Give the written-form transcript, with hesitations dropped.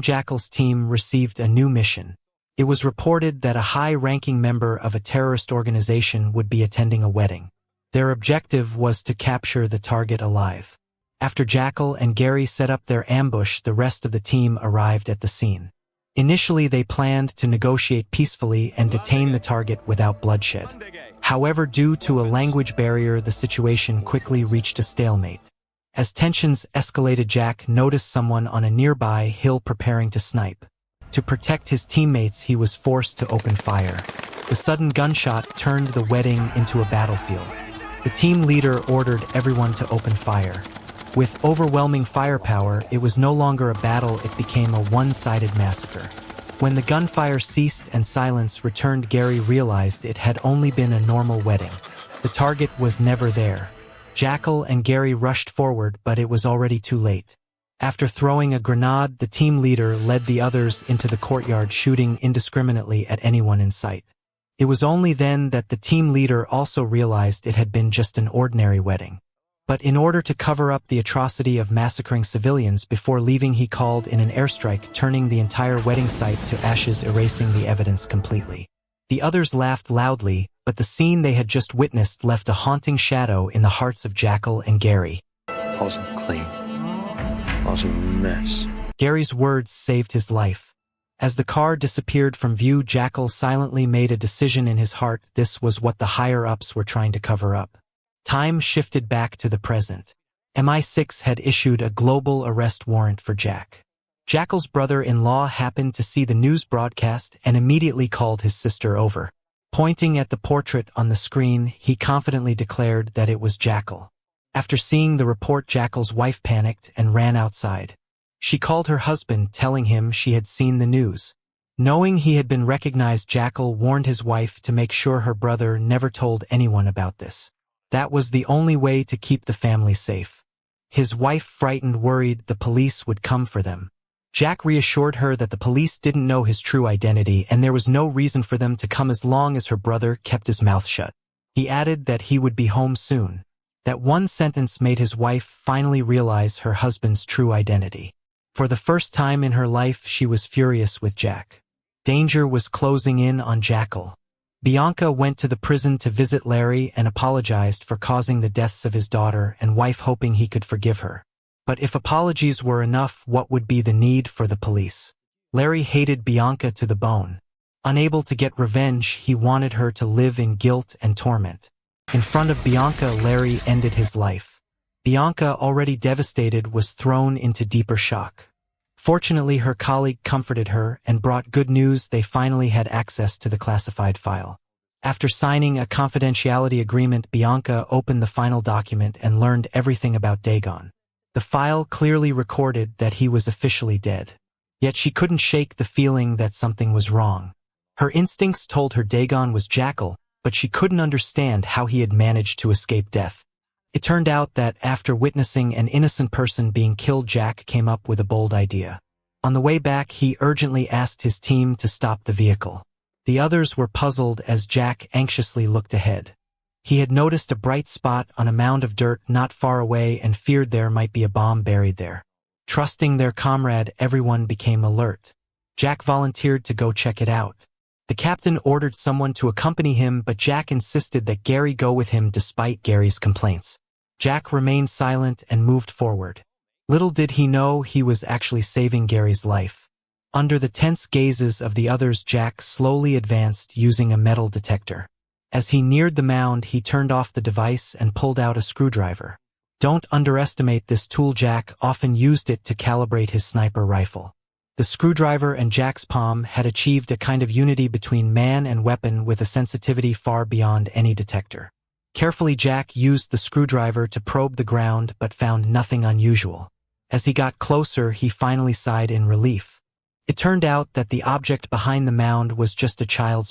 Jackal's team received a new mission. It was reported that a high-ranking member of a terrorist organization would be attending a wedding. Their objective was to capture the target alive. After Jackal and Gary set up their ambush, the rest of the team arrived at the scene. Initially, they planned to negotiate peacefully and detain the target without bloodshed. However, due to a language barrier, the situation quickly reached a stalemate. As tensions escalated, Jack noticed someone on a nearby hill preparing to snipe. To protect his teammates, he was forced to open fire. The sudden gunshot turned the wedding into a battlefield. The team leader ordered everyone to open fire. With overwhelming firepower, it was no longer a battle, it became a one-sided massacre. When the gunfire ceased and silence returned, Gary realized it had only been a normal wedding. The target was never there. Jackal and Gary rushed forward, but it was already too late. After throwing a grenade, the team leader led the others into the courtyard, shooting indiscriminately at anyone in sight. It was only then that the team leader also realized it had been just an ordinary wedding. But in order to cover up the atrocity of massacring civilians before leaving, he called in an airstrike, turning the entire wedding site to ashes, erasing the evidence completely. The others laughed loudly, but the scene they had just witnessed left a haunting shadow in the hearts of Jackal and Gary. I wasn't clean. I was a mess. Gary's words saved his life. As the car disappeared from view, Jackal silently made a decision in his heart. This was what the higher-ups were trying to cover up. Time shifted back to the present. MI6 had issued a global arrest warrant for Jack. Jackal's brother-in-law happened to see the news broadcast and immediately called his sister over. Pointing at the portrait on the screen, he confidently declared that it was Jackal. After seeing the report, Jackal's wife panicked and ran outside. She called her husband, telling him she had seen the news. Knowing he had been recognized, Jackal warned his wife to make sure her brother never told anyone about this. That was the only way to keep the family safe. His wife, frightened, worried the police would come for them. Jack reassured her that the police didn't know his true identity and there was no reason for them to come as long as her brother kept his mouth shut. He added that he would be home soon. That one sentence made his wife finally realize her husband's true identity. For the first time in her life, she was furious with Jack. Danger was closing in on Jackal. Bianca went to the prison to visit Larry and apologized for causing the deaths of his daughter and wife, hoping he could forgive her. But if apologies were enough, what would be the need for the police? Larry hated Bianca to the bone. Unable to get revenge, he wanted her to live in guilt and torment. In front of Bianca, Larry ended his life. Bianca, already devastated, was thrown into deeper shock. Fortunately, her colleague comforted her and brought good news. They finally had access to the classified file. After signing a confidentiality agreement, Bianca opened the final document and learned everything about Dagon. The file clearly recorded that he was officially dead. Yet she couldn't shake the feeling that something was wrong. Her instincts told her Dagon was Jackal, but she couldn't understand how he had managed to escape death. It turned out that after witnessing an innocent person being killed, Jack came up with a bold idea. On the way back, he urgently asked his team to stop the vehicle. The others were puzzled as Jack anxiously looked ahead. He had noticed a bright spot on a mound of dirt not far away and feared there might be a bomb buried there. Trusting their comrade, everyone became alert. Jack volunteered to go check it out. The captain ordered someone to accompany him, but Jack insisted that Gary go with him despite Gary's complaints. Jack remained silent and moved forward. Little did he know he was actually saving Gary's life. Under the tense gazes of the others, Jack slowly advanced using a metal detector. As he neared the mound, he turned off the device and pulled out a screwdriver. Don't underestimate this tool. Jack often used it to calibrate his sniper rifle. The screwdriver and Jack's palm had achieved a kind of unity between man and weapon with a sensitivity far beyond any detector. Carefully, Jack used the screwdriver to probe the ground but found nothing unusual. As he got closer, he finally sighed in relief. It turned out that the object behind the mound was just a child's